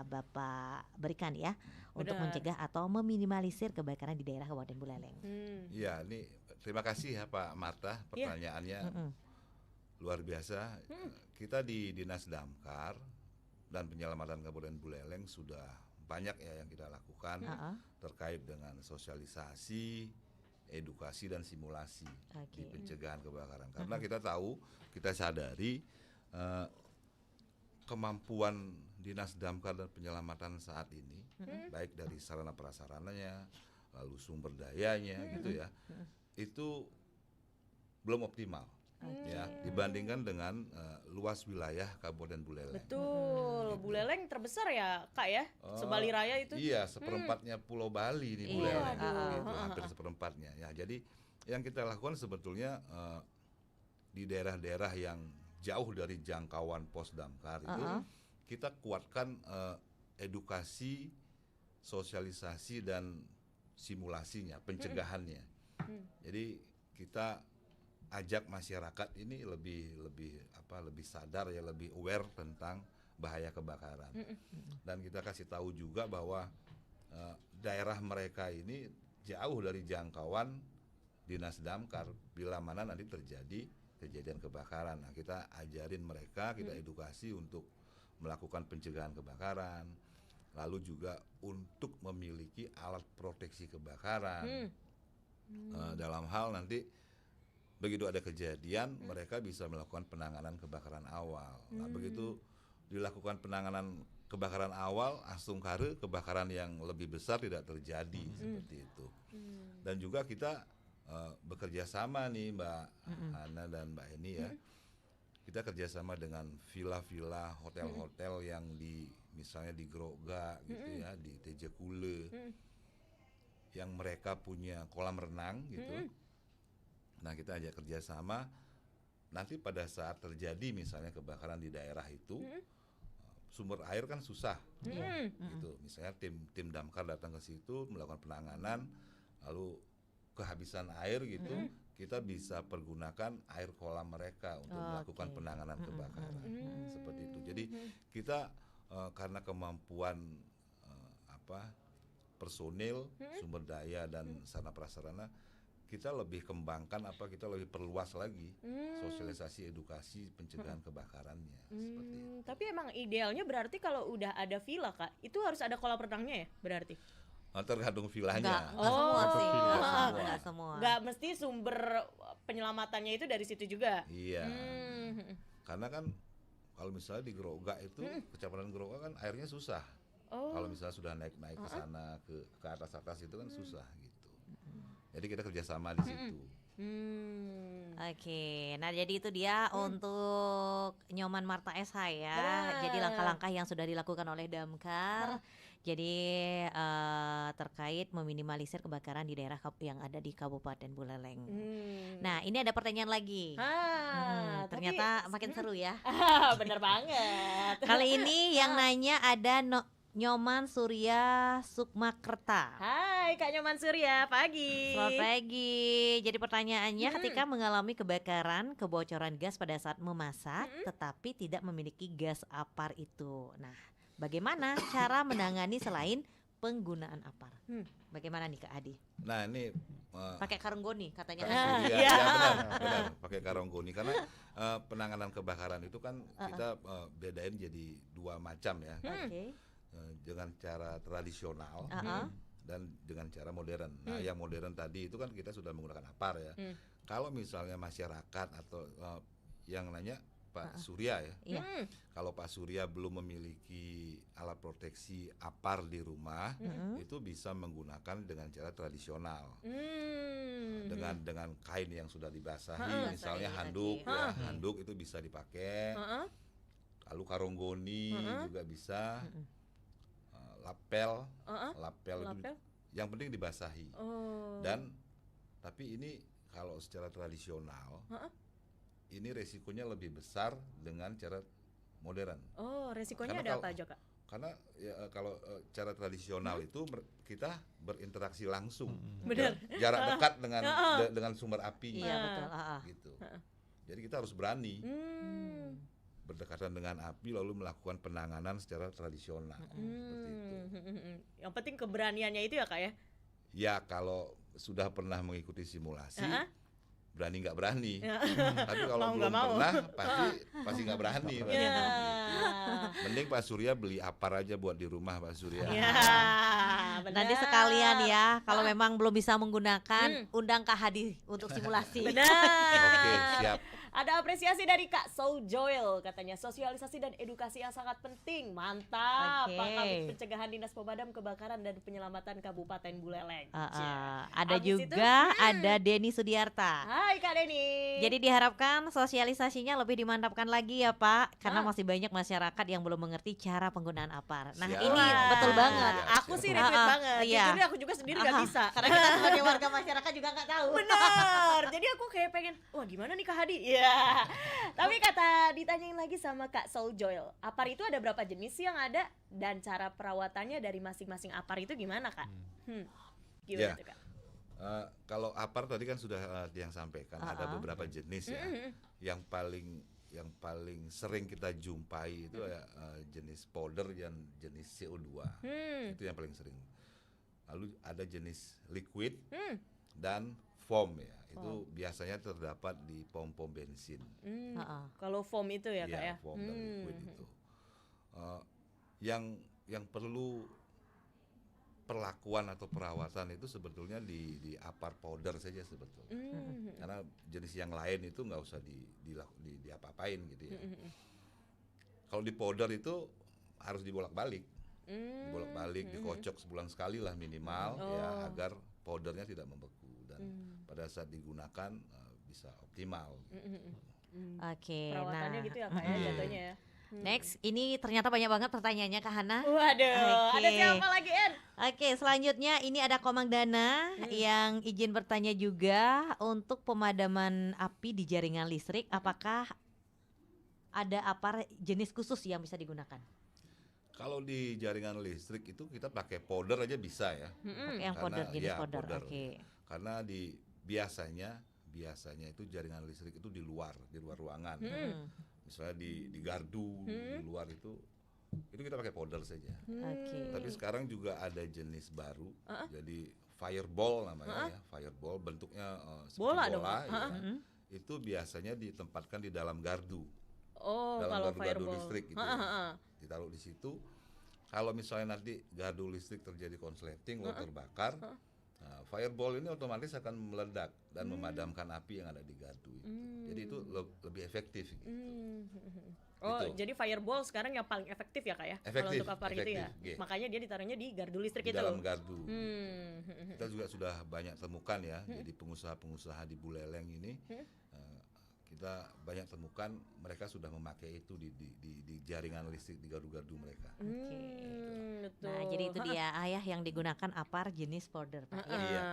Bapak berikan ya untuk Benar. mencegah atau meminimalisir kebakaran di daerah Kabupaten Buleleng? Iya, ini terima kasih ya Pak Marta, pertanyaannya luar biasa. Kita di Dinas Damkar dan Penyelamatan Kabupaten Buleleng sudah banyak ya yang kita lakukan terkait dengan sosialisasi, edukasi dan simulasi di pencegahan kebakaran. Karena kita tahu, kita sadari kemampuan Dinas Damkar dan Penyelamatan saat ini, baik dari sarana prasarananya, lalu sumber dayanya gitu ya, itu belum optimal. Ya, dibandingkan dengan luas wilayah Kabupaten Buleleng. Betul. Buleleng terbesar ya, Kak ya? Sebali Raya itu. Iya, seperempatnya Pulau Bali di Iya, Buleleng, aduh. gitu, hampir seperempatnya. Ya, jadi yang kita lakukan sebetulnya di daerah-daerah yang jauh dari jangkauan pos damkar itu, kita kuatkan edukasi, sosialisasi dan simulasinya, pencegahannya. Jadi kita ajak masyarakat ini lebih sadar ya, lebih aware tentang bahaya kebakaran. Dan kita kasih tahu juga bahwa daerah mereka ini jauh dari jangkauan Dinas Damkar bila mana nanti terjadi kejadian kebakaran. Nah, kita ajarin mereka, kita edukasi untuk melakukan pencegahan kebakaran, lalu juga untuk memiliki alat proteksi kebakaran. Dalam hal nanti begitu ada kejadian, mereka bisa melakukan penanganan kebakaran awal. Nah, begitu dilakukan penanganan kebakaran awal, langsung kebakaran yang lebih besar tidak terjadi seperti itu. Dan juga kita bekerja sama nih Mbak Hana dan Mbak Eni ya. Kita kerjasama dengan villa-villa, hotel-hotel yang misalnya di Groga gitu ya, di TJ Kule, yang mereka punya kolam renang gitu. Nah, kita ajak kerjasama. Nanti pada saat terjadi misalnya kebakaran di daerah itu, sumber air kan susah, gitu. Misalnya tim damkar datang ke situ melakukan penanganan, lalu kehabisan air gitu, kita bisa pergunakan air kolam mereka untuk melakukan penanganan kebakaran, seperti itu. Jadi kita karena kemampuan personil, sumber daya dan sarana prasarana, kita lebih kembangkan kita lebih perluas lagi sosialisasi edukasi pencegahan kebakarannya, seperti itu. Tapi emang idealnya berarti kalau udah ada villa Kak, itu harus ada kolam renangnya ya berarti? Tergantung villanya. Enggak semua sih. Enggak Enggak semua. Nggak mesti sumber penyelamatannya itu dari situ juga. Iya. Karena kan kalau misalnya di Groga itu, Kecamatan Groga kan airnya susah. Kalau misalnya sudah naik ke sana ke atas itu kan susah gitu. Jadi kita kerjasama di situ. Oke, nah jadi itu dia untuk Nyoman Marta SH ya. Benar. Jadi langkah-langkah yang sudah dilakukan oleh Damkar. Jadi terkait meminimalisir kebakaran di daerah yang ada di Kabupaten Buleleng. Nah, ini ada pertanyaan lagi. Ternyata makin seru ya. Bener banget. Kali ini yang nanya ada Nyoman Surya Sukmakerta. Hai Kak Nyoman Surya, pagi. Selamat pagi. Jadi pertanyaannya, ketika mengalami kebakaran, kebocoran gas pada saat memasak, tetapi tidak memiliki gas apar itu. Nah, bagaimana cara menangani selain penggunaan apar? Bagaimana nih Kak Adi? Nah, ini Pakai karung goni katanya. Iya, benar, pakai karung goni karena penanganan kebakaran itu kan kita bedain jadi dua macam ya. Oke. Dengan cara tradisional dan dengan cara modern. Nah, yang modern tadi itu kan kita sudah menggunakan apar ya. Kalau misalnya masyarakat atau yang nanya Pak Surya ya. Iya. Kalau Pak Surya belum memiliki alat proteksi apar di rumah, itu bisa menggunakan dengan cara tradisional. Dengan kain yang sudah dibasahi, misalnya handuk ya, handuk itu bisa dipakai. Lalu karonggoni juga bisa. Lapel itu yang penting dibasahi. Dan tapi ini kalau secara tradisional, ini resikonya lebih besar dengan cara modern. Oh, resikonya Karena ada kalau- apa aja, Kak? Karena ya, kalau cara tradisional itu kita berinteraksi langsung, Benar. jarak dekat dengan sumber api, Iya betul. gitu. Jadi kita harus berani berdekatan dengan api lalu melakukan penanganan secara tradisional, seperti itu. Yang penting keberaniannya itu ya, Kak ya. Ya kalau sudah pernah mengikuti simulasi, berani nggak berani. Tapi kalau Mau belum nggak mau. pernah, pasti nggak berani. Mending Pak Surya beli apar aja buat di rumah Pak Surya. Iya, benar. Nanti sekalian ya, kalau memang belum bisa menggunakan, undang Kak Hadi untuk simulasi. Benar. Oke, siap. Ada apresiasi dari Kak Soul Joel, katanya sosialisasi dan edukasi yang sangat penting. Mantap. Oke. Pak Kabit Pencegahan Dinas Pemadam Kebakaran dan Penyelamatan Kabupaten Buleleng. Ada Abis juga itu, ada Denny Sudiarta. Hai Kak Denny. Jadi diharapkan sosialisasinya lebih dimantapkan lagi ya Pak, karena masih banyak masyarakat yang belum mengerti cara penggunaan apar. Nah Siap. ini Wah. betul banget. Aku sih retweet banget. Iya. Jujur aku juga sendiri nggak bisa. Karena kita sebagai warga masyarakat juga nggak tahu. Benar. Jadi aku kayak pengen, wah gimana nih Kak Hadi? Iya. Tapi ditanyain lagi sama Kak Soul Joel, apar itu ada berapa jenis sih yang ada dan cara perawatannya dari masing-masing apar itu gimana Kak? Gimana Ya. tuh Kak? Kalau apar tadi kan sudah yang sampaikan, ada beberapa jenis ya. Yang paling sering kita jumpai itu ya jenis powder dan jenis CO2. Itu yang paling sering. Lalu ada jenis liquid dan foam ya. Itu biasanya terdapat di pom-pom bensin. Kalau foam itu ya Kak ya? Foam dan liquid itu. Yang perlu perlakuan atau perawatan itu sebetulnya di apar powder saja sebetulnya. Karena jenis yang lain itu nggak usah diapa-apain gitu ya. Kalau di powder itu harus dibolak-balik. Dibolak-balik, dikocok sebulan sekali lah minimal ya, agar powdernya tidak membeku dan pada saat digunakan bisa optimal. Oke, Perawatannya nah gitu ya Kak ya jatuhnya ya? next ini ternyata banyak banget pertanyaannya Kak Hana. Waduh, Oke. ada siapa lagi En? Oke, selanjutnya ini ada Komang Dana yang izin bertanya juga untuk pemadaman api di jaringan listrik, apakah ada apar jenis khusus yang bisa digunakan? Kalau di jaringan listrik itu kita pakai powder aja bisa ya. Oke, yang powder, Karena- jenis ya, powder. powder. Oke. Karena biasanya itu jaringan listrik itu di luar ruangan. Misalnya di gardu, di luar itu kita pakai powder saja. Oke. Tapi sekarang juga ada jenis baru, jadi fireball namanya ya, fireball bentuknya seperti Bola bola, dong. ya. Itu biasanya ditempatkan di dalam gardu, Oh, dalam kalau gardu-gardu fireball. listrik gitu. Ditaruh di situ. Kalau misalnya nanti gardu listrik terjadi konsleting, lalu terbakar, nah, fireball ini otomatis akan meledak dan memadamkan api yang ada di gardu itu. Jadi itu lebih efektif gitu. Oh, Gitu. jadi fireball sekarang yang paling efektif ya Kak ya? Kalau Efektif, untuk apar itu ya. efektif, Makanya dia ditaruhnya di gardu listrik Di itu. dalam gardu. Hmm. Kita juga sudah banyak temukan ya, jadi pengusaha-pengusaha di Buleleng ini kita banyak temukan mereka sudah memakai itu di jaringan listrik di gardu-gardu mereka. Betul. Nah, jadi itu dia ayah yang digunakan apar jenis powder, Pak. Ya. Iya.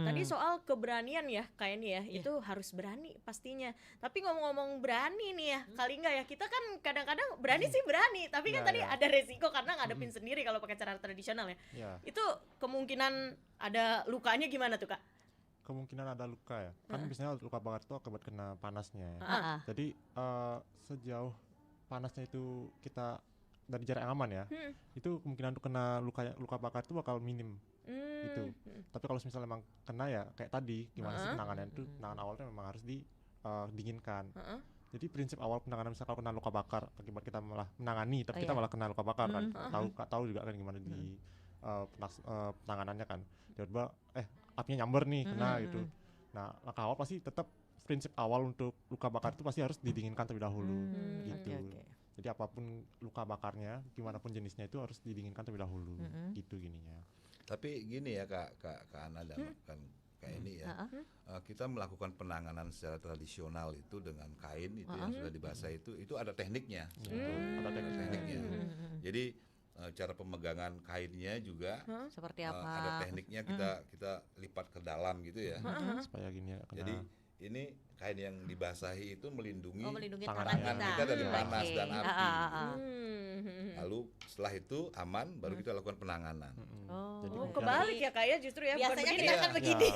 Tadi soal keberanian ya kayak ini ya, itu harus berani pastinya. Tapi ngomong-ngomong berani nih ya, kali enggak ya, kita kan kadang-kadang berani sih berani, tapi kan Ya, tadi ya. ada resiko karena ngadepin sendiri kalau pakai cara tradisional ya. Ya, Itu kemungkinan ada lukanya gimana tuh Kak? kemungkinan ada luka ya. Kan biasanya luka bakar itu akibat kena panasnya ya. Ah, Jadi sejauh panasnya itu kita dari jarak yang aman ya, itu kemungkinan untuk kena luka bakar itu bakal minim gitu. Tapi kalau misalnya memang kena ya kayak tadi, gimana sih penanganan itu? Penanganan awalnya memang harus dinginkan. Jadi prinsip awal penanganan misalnya kalau kena luka bakar akibat kita malah menangani, tapi kita malah kena luka bakar kan. Tahu juga kan gimana di penanganannya kan. Tiba-tiba apinya nyamber nih kena gitu. Nah, langkah awal pasti tetap prinsip awal untuk luka bakar itu pasti harus didinginkan terlebih dahulu gitu. Oke. Jadi apapun luka bakarnya, gimana pun jenisnya itu harus didinginkan terlebih dahulu. Gitu gininya. Tapi gini ya Kak Ana dan kan kayak ini ya. Kita melakukan penanganan secara tradisional itu dengan kain itu yang sudah dibasahi itu ada tekniknya. Ada Tekniknya. Jadi cara pemegangan kainnya juga Seperti ada apa? tekniknya kita lipat ke dalam gitu ya. supaya gini ya kena Jadi ini kain yang dibasahi itu melindungi Melindungi tangan tangan kita dari panas Oke. dan api. Lalu Hmm. setelah itu aman baru kita lakukan penanganan. jadi Oh, mungkin- kebalik ya Kak ya justru ya, bukan Biasanya begini kita ya. kan begini. Ya,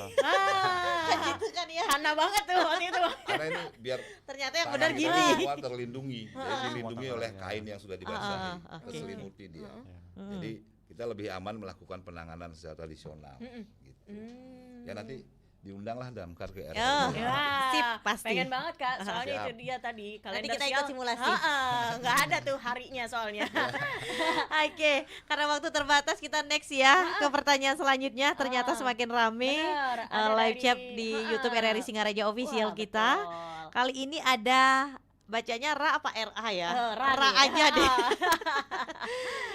Ah, Gitu kan ya. Hana banget tuh waktu itu. Karena ini biar Ternyata yang tangan benar kita gini. semua terlindungi. Jadi dilindungi oleh Tangannya. kain yang sudah dibasahi, oke. terselimuti dia. ya. Jadi kita lebih aman melakukan penanganan secara tradisional. Gitu. Ya nanti diundanglah Damkar ke RI. Oh. Ya, Sip, pasti. pengen banget Kak, soalnya Siap. itu dia tadi kalender kita ikut sial. simulasi. Nggak ada tuh harinya soalnya. Oke, karena waktu terbatas kita next ya ke pertanyaan selanjutnya. Ternyata semakin rame Bener, ada live dari- chat di YouTube RRI Singaraja Official Wah, kita. betul. Kali ini ada bacanya Ra apa RA ya? Ra Ra nih. aja deh.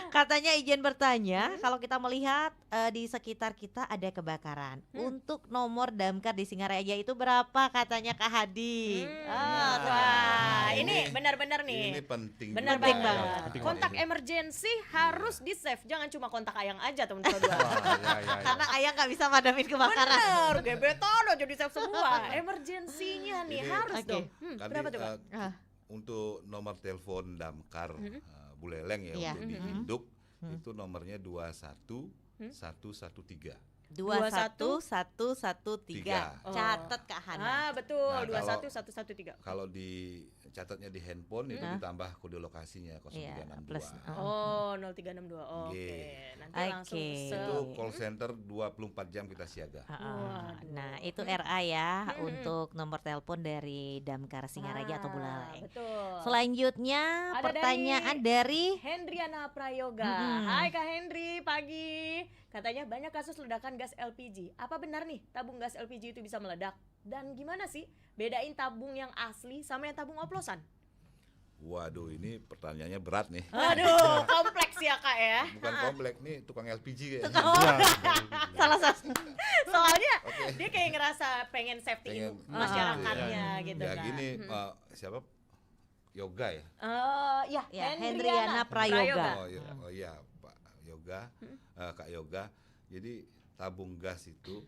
Katanya izin bertanya, kalau kita melihat di sekitar kita ada kebakaran. Untuk nomor damkar di Singaraja itu berapa katanya Kak Hadi? Wah, ini Ini- benar-benar nih. Ini penting Benar juga Penting ya. banget. Penting Kontak Ini. emergency harus di save, jangan cuma kontak Ayang aja teman-teman berdua. Wah, ya. Karena ayah nggak bisa madamin kebakaran. Bener, gebetan aja di save semua. Emergensinya nih Ini- harus Oke. dong. Kami, Berapa tuh Kak? eh, untuk nomor telepon damkar Buleleng ya Iya. untuk di Induk itu nomornya 21113. 21113. Oh. Catat Kak Hana. Betul, Nah, 21113. Kalau dicatatnya di handphone itu ditambah kode lokasinya 0362. plus. Oh, 0362. Oke. Oke. Nanti langsung Oke. Itu call center 24 jam kita siaga. Waduh. Nah, itu RA ya untuk nomor telepon dari Damkar Singaraja atau Buleleng. Betul. Selanjutnya Ada pertanyaan dari Hendriana Prayoga. Hai Kak Hendri, pagi. Katanya banyak kasus ledakan gas LPG. Apa benar nih tabung gas LPG itu bisa meledak? Dan gimana sih bedain tabung yang asli sama yang tabung oplosan? Waduh, ini pertanyaannya berat nih. Aduh, kompleks ya Kak ya. Bukan komplek nih, tukang LPG kayaknya. salah satu. Soalnya dia kayak ngerasa pengen safety Pengen, masyarakatnya gitu Ya kan. gini, siapa? Yoga ya? Ya, Ya, Hendriana Prayoga. Oh iya, Pak Yoga, Kak Yoga. Jadi tabung gas itu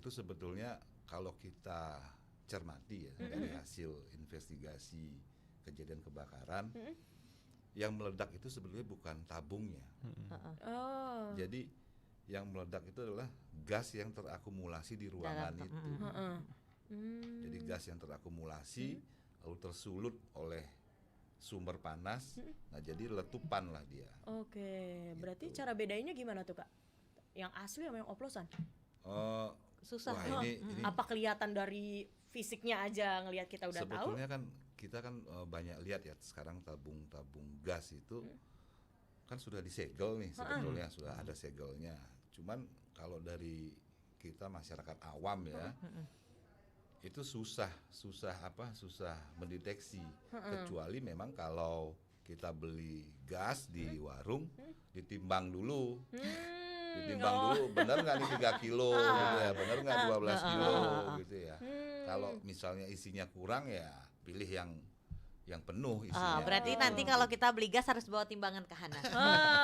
sebetulnya kalau kita cermati ya dari hasil investigasi kejadian kebakaran, yang meledak itu sebetulnya bukan tabungnya. Oh. Jadi yang meledak itu adalah gas yang terakumulasi di ruangan Dalam- itu. Hmm. Jadi gas yang terakumulasi lalu tersulut oleh sumber panas, nah jadi letupan lah dia. Oke, berarti Gitu. cara bedainnya gimana tuh Kak? Yang asli sama yang oplosan? Eh, Susah. Wah ini Apa kelihatan dari fisiknya aja ngelihat kita udah tahu? sebetulnya kan kita kan banyak lihat ya sekarang tabung-tabung gas itu kan sudah disegel nih sebetulnya sudah ada segelnya. Cuman kalau dari kita masyarakat awam ya itu susah mendeteksi kecuali memang kalau kita beli gas di warung ditimbang dulu. Ditimbang dulu bener nggak nih 3 kilo gitu ya, bener nggak 12 kilo gitu ya. Kalau misalnya isinya kurang ya pilih yang penuh isinya. Berarti nanti kalau kita beli gas harus bawa timbangan ke Hana.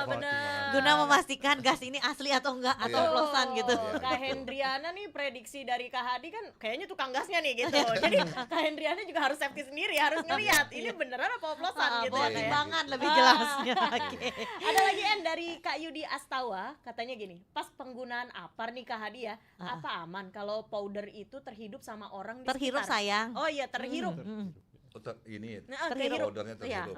Benar. Guna memastikan gas ini asli atau enggak atau Iya. oplosan gitu. Iya, Kak betul. Hendriana nih prediksi dari Kak Hadi kan kayaknya tukang gasnya nih gitu. Jadi Kak Hendriana juga harus safety sendiri, harus ngeliat ini beneran apa oplosan gitu Bawa ya. Kak, ya. timbangan Gitu. lebih jelasnya. Oke. Ada lagi dari Kak Yudi Astawa, katanya gini, pas penggunaan apar nih Kak Hadi ya, apa aman kalau powder itu terhirup sama orang di Terhirup sekitar? sayang. Oh iya terhirup. Ini Nah, Terhirup. powdernya Iya, terhirup.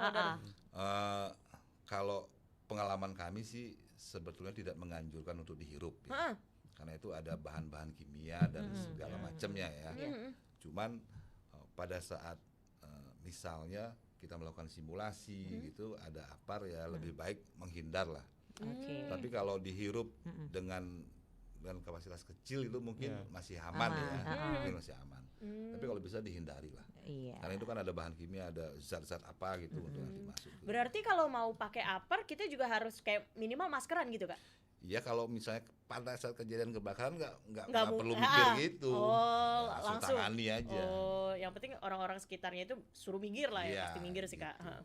Kalau pengalaman kami sih sebetulnya tidak menganjurkan untuk dihirup ya. Karena itu ada bahan-bahan kimia dan segala macamnya ya. Cuman pada saat misalnya kita melakukan simulasi gitu ada apar ya lebih baik menghindar lah. Oke. Tapi kalau dihirup dengan kapasitas kecil itu mungkin masih aman ya. Mungkin masih aman. Tapi kalau bisa dihindari lah. Iya. Karena itu kan ada bahan kimia, ada zat-zat apa gitu untuk nanti masuk. Berarti kalau mau pakai upper kita juga harus kayak minimal maskeran gitu Kak? Ya kalau misalnya pada saat kejadian kebakaran nggak Nggak perlu mungkin. mikir gitu. Oh, Ya, langsung tangani aja. Oh, yang penting orang-orang sekitarnya itu suruh minggir lah ya, Iya, pasti minggir sih Kak. gitu.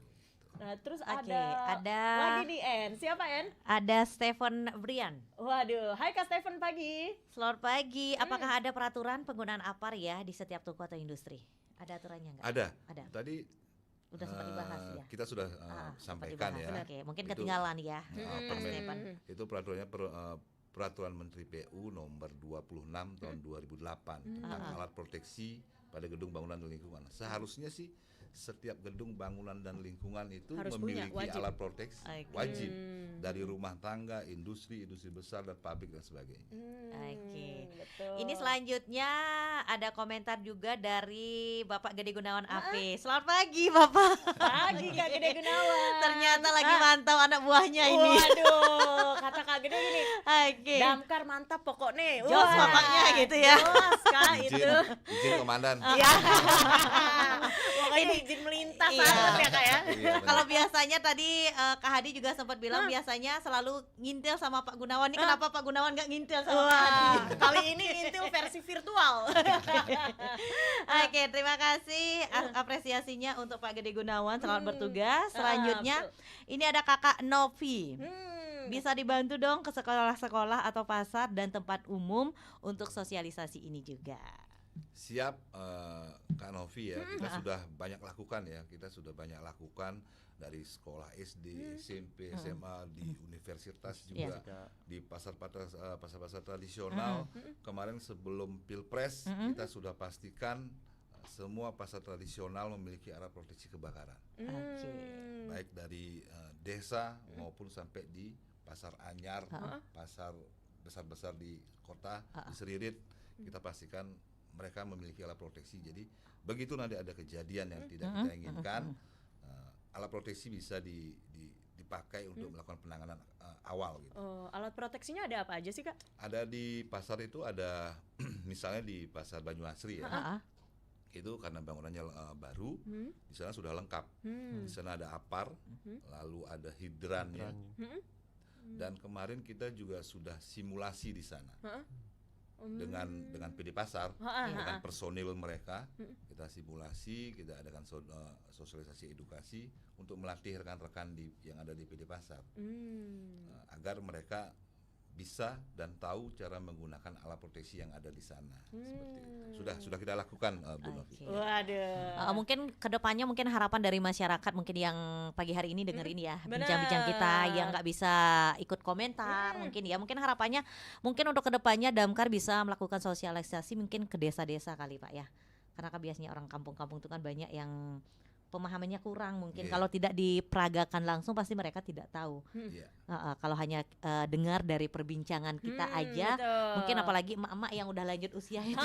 Nah, terus Oke, ada ada lagi nih En. Siapa En? ada Stephen Brian. Waduh, hai Kak Stephen pagi. Selamat pagi. Apakah ada peraturan penggunaan APAR ya di setiap toko atau industri? Ada aturannya nggak? Ada. Ada. Tadi Udah sempat dibahas ya. kita sudah Sempat sampaikan dibahas. ya. Oke, mungkin Itu, ketinggalan ya. Permen Stephen. itu peraturannya peraturan Menteri PU nomor 26 tahun 2008 tentang alat proteksi pada gedung bangunan dan lingkungan. Seharusnya sih setiap gedung bangunan dan lingkungan itu Harus punya, memiliki wajib. alat proteksi, Oke. wajib, dari rumah tangga, industri besar dan pabrik dan sebagainya. Oke. Betul. Ini selanjutnya ada komentar juga dari Bapak Gede Gunawan AP. Selamat pagi Bapak. pagi Kak Gede Gunawan. Ternyata lagi mantau anak buahnya ini. Waduh, kata Kak Gede gini. Oke. Damkar mantap pokoknya. Jos Wah, bapaknya gitu ya. Jos Kak itu. Izin komandan. Iya. Pokoknya izin melintas Iya. banget ya Kak ya. Iya, benar. Kalau biasanya tadi Kak Hadi juga sempat bilang biasanya selalu ngintil sama Pak Gunawan. Ini kenapa Pak Gunawan nggak ngintil sama Pak Hadi? Wah, kali ini intil versi virtual. Oke, terima kasih apresiasinya untuk Pak Gede Gunawan. Selamat bertugas. Selanjutnya ini ada Kakak Novi. Bisa dibantu dong ke sekolah-sekolah atau pasar dan tempat umum untuk sosialisasi ini juga. Siap, Kak Novi ya, kita sudah banyak lakukan ya, kita sudah banyak lakukan dari sekolah SD, SMP, SMA, di universitas juga, di pasar-pasar tradisional. Kemarin sebelum Pilpres kita sudah pastikan semua pasar tradisional memiliki alat proteksi kebakaran, Oke. baik dari desa maupun sampai di pasar anyar, pasar besar-besar di kota, di Seririt, kita pastikan mereka memiliki alat proteksi. Jadi begitu nanti ada kejadian yang tidak kita inginkan, alat proteksi bisa dipakai untuk melakukan penanganan awal gitu. Oh, alat proteksinya ada apa aja sih Kak? Ada di pasar itu ada misalnya di pasar Banyuasri ya. Itu karena bangunannya baru, di sana sudah lengkap. Di sana ada APAR, lalu ada hidrannya. Dan kemarin kita juga sudah simulasi di sana. Dengan PD Pasar, dengan personil mereka, kita simulasi, kita adakan sosialisasi edukasi untuk melatih rekan-rekan yang ada di PD Pasar, agar mereka bisa dan tahu cara menggunakan alat proteksi yang ada di sana. Seperti itu. Sudah kita lakukan, Bu Novi. Waduh. Mungkin kedepannya mungkin harapan dari masyarakat mungkin yang pagi hari ini dengerin ya benar. bincang-bincang kita yang nggak bisa ikut komentar mungkin harapannya mungkin untuk kedepannya Damkar bisa melakukan sosialisasi mungkin ke desa-desa kali Pak ya, karena kan biasanya orang kampung-kampung itu kan banyak yang pemahamannya kurang mungkin. Kalau tidak diperagakan langsung pasti mereka tidak tahu. Kalau hanya dengar dari perbincangan kita aja, betul. mungkin apalagi emak-emak yang udah lanjut usia itu,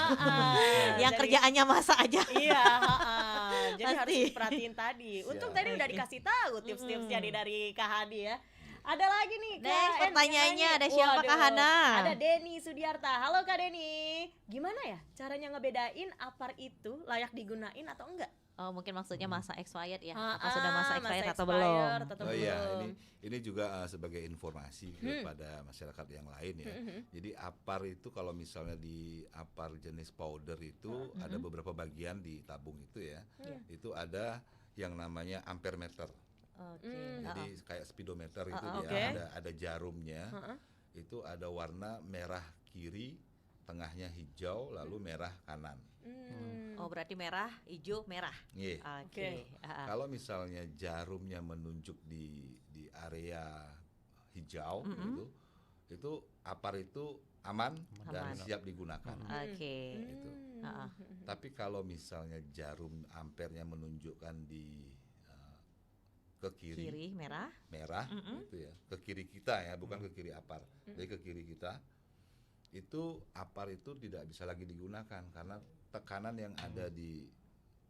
yang Jadi- kerjaannya masak aja. Iya, jadi harus Pasti. diperhatiin tadi. Untung Siap. tadi udah dikasih tahu tips-tipsnya nih dari Kak Hadi ya. Ada lagi nih Kak. Next, En, pertanyaannya yang ada nanya. siapa, Kak Waduh, Hana? Ada Denny Sudiarta. Halo Kak Denny. Gimana ya caranya ngebedain APAR itu layak digunain atau enggak? Oh, mungkin maksudnya masa expired ya? Ah, Apa sudah masa expired atau belum? expired atau Oh iya, belum? ini juga sebagai informasi kepada masyarakat yang lain ya. Jadi APAR itu kalau misalnya di APAR jenis powder itu ada beberapa bagian di tabung itu ya. Itu ada yang namanya ampere meter. Oke. Jadi kayak speedometer itu oke. dia ada jarumnya. Itu ada warna merah kiri, tengahnya hijau, lalu merah kanan. Oh, berarti merah, hijau, merah. Iya. Oke. Kalau misalnya jarumnya menunjuk di area hijau itu APAR itu aman dan Aman. siap digunakan. Oke. Gitu. Tapi kalau misalnya jarum ampernya menunjukkan di ke kiri, Kiri merah. merah itu ya, ke kiri kita ya, bukan ke kiri APAR. Jadi ke kiri kita itu APAR itu tidak bisa lagi digunakan karena tekanan yang ada di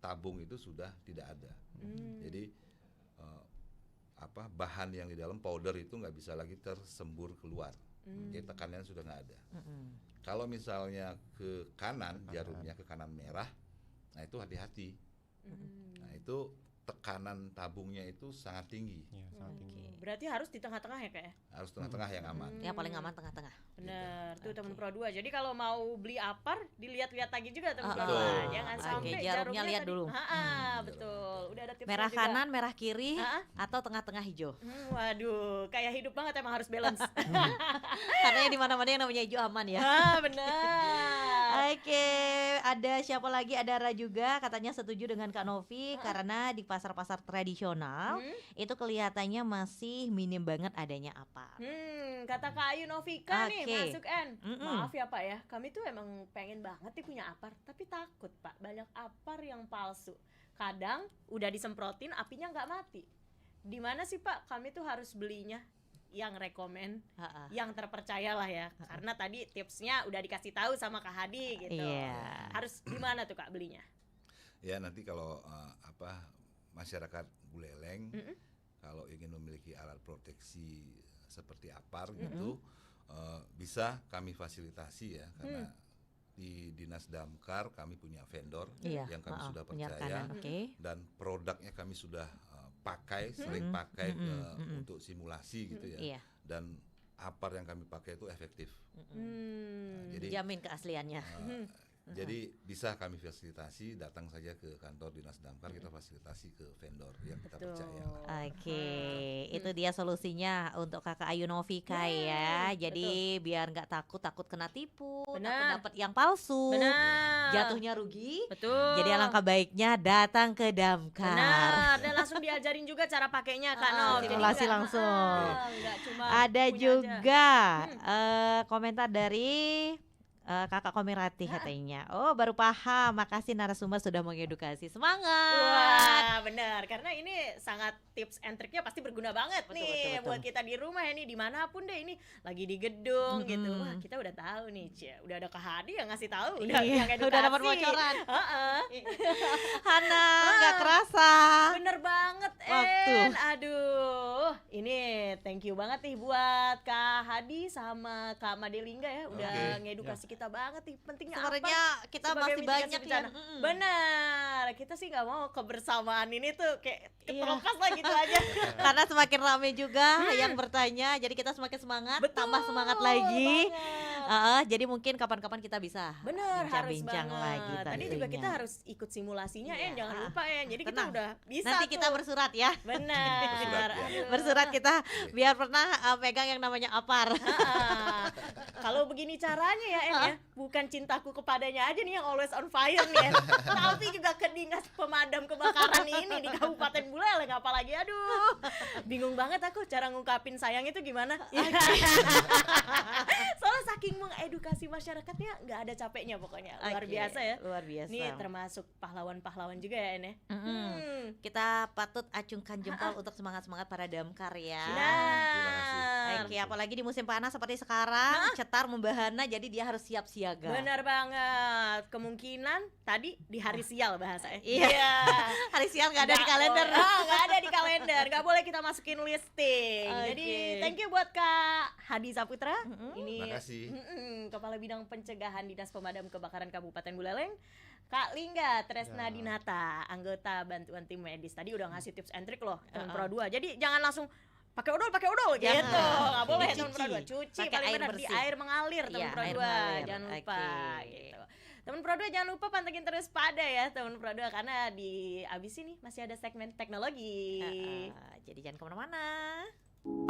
tabung itu sudah tidak ada. Jadi bahan yang di dalam powder itu nggak bisa lagi tersembur keluar. Jadi tekanannya sudah nggak ada. Kalau misalnya ke kanan, jarumnya ke kanan merah, itu hati-hati. Hmm. Nah itu tekanan tabungnya itu sangat tinggi, Iya, sangat tinggi. Berarti harus di tengah-tengah ya Kak ya? harus tengah-tengah yang aman. Yang paling aman tengah-tengah. Bener, tuh Oke. temen Pro 2. Jadi kalau mau beli apar, dilihat-lihat lagi juga temen Pro Betul. 2. Jangan Oke, sampai jarumnya lihat tadi. dulu. Betul. Udah ada tipsnya Merah juga. kanan, merah kiri, Ha-ha. atau tengah-tengah hijau. Waduh, kayak hidup banget emang harus balance. Karena di mana-mana yang namanya hijau aman ya. Bener. Oke, ada siapa lagi? Ada Ra juga katanya setuju dengan Kak Novi karena di pasar-pasar tradisional itu kelihatannya masih minim banget adanya apa. Kata Kak Ayu Novika nih Oke. masuk N. Mm-mm. Maaf ya Pak ya, kami tuh emang pengen banget nih punya apar, tapi takut Pak, banyak apar yang palsu. Kadang udah disemprotin apinya nggak mati. Di mana sih Pak? Kami tuh harus belinya yang rekomen, Ha-ha. yang terpercaya lah ya. Karena tadi tipsnya udah dikasih tahu sama Kak Hadi gitu. Iya. Harus di mana tuh Kak belinya? Ya nanti kalau masyarakat Buleleng Mm-mm. kalau ingin memiliki alat proteksi seperti apar gitu, bisa kami fasilitasi ya, karena di Dinas Damkar kami punya vendor Iya, yang kami sudah punya percaya, rekanan, oke. dan produknya kami sudah pakai, sering pakai untuk simulasi gitu ya, Iya. dan apar yang kami pakai itu efektif. Jadi Jamin keasliannya. jadi bisa kami fasilitasi, datang saja ke kantor Dinas Damkar, kita fasilitasi ke vendor yang kita Betul. percaya. Oke, itu dia solusinya untuk Kakak Ayu Novika ya. Jadi biar nggak takut kena tipu, takut Benar. dapat yang palsu, Benar. jatuhnya rugi. Betul. Jadi alangkah baiknya datang ke Damkar. Benar, dan langsung diajarin juga cara pakainya Kak Nov. Jadi simulasi nggak- langsung. nggak cuma Ada punya juga komentar dari Kakak Komirati katanya. Oh, baru paham. Makasih narasumber sudah mengedukasi. Semangat. Wah, benar. Karena ini sangat tips and triknya pasti berguna banget Betul, nih betul, betul. buat kita di rumah ya nih, dimanapun deh ini, lagi di gedung gitu. Wah, kita udah tahu nih, Cia. Udah ada Kak Hadi yang ngasih tahu, udah Iya, yang edukasi. udah dapat bocoran. Heeh. Hana, nggak kerasa. Bener banget, Waktu. En. Aduh, ini thank you banget nih buat Kak Hadi sama Kak Madelingga ya, udah Oke. ngedukasi kita banget nih pentingnya Sebenarnya apa kita sebagai masih mitigasi banyak bencana. yang Benar, kita sih nggak mau kebersamaan ini tuh kayak Iya. keterokas lah gitu aja. Karena semakin rame juga yang bertanya, jadi kita semakin semangat, tambah semangat lagi. banget. Jadi mungkin kapan-kapan kita bisa Bener, harus bincang-bincang banget. lagi Tadi juga tentunya. kita harus ikut simulasinya, Iya. jangan lupa ya. Jadi kita Tenang. udah bisa Nanti kita tuh. bersurat ya. Benar. Bersurat, ya. Aduh. Bersurat kita biar pernah pegang yang namanya apar. Kalau begini caranya ya En ya, bukan cintaku kepadanya aja nih yang always on fire nih En, tapi juga ke dinas pemadam kebakaran ini di Kabupaten Buleleng, apalagi aduh bingung banget aku cara ngungkapin sayang itu gimana. Soalnya saking mengedukasi masyarakatnya nggak ada capeknya pokoknya, luar Oke, biasa ya. luar biasa. Ini termasuk pahlawan-pahlawan juga ya En ya. Kita patut acungkan jempol untuk semangat-semangat para damkar ya. Terima kasih. Benar. Oke, apalagi di musim panas seperti sekarang, cetar membahana, jadi dia harus siap siaga. Benar banget. Kemungkinan tadi di hari sial bahasanya. Iya. Hari siang nggak ada di kalender. Nggak ada di kalender. Nggak boleh kita masukin listing. Jadi Oke. thank you buat Kak Hadi Saputra. Ini Makasih. Kepala Bidang Pencegahan Dinas Pemadam Kebakaran Kabupaten Buleleng. Kak Lingga Tresna Ya. Dinata, anggota bantuan tim medis. Tadi udah ngasih tips and trick loh teman Pro 2. Jadi jangan langsung pakai odol gitu. Nggak boleh Dicuci. teman Pro 2. Cuci Pakai paling air benar di bersih. air mengalir teman Iya, Pro air 2. mengalir. Jangan lupa Oke. gitu. Teman Pro 2 jangan lupa pantengin terus pada ya teman Pro 2 karena di abis ini masih ada segmen teknologi. Jadi jangan kemana-mana.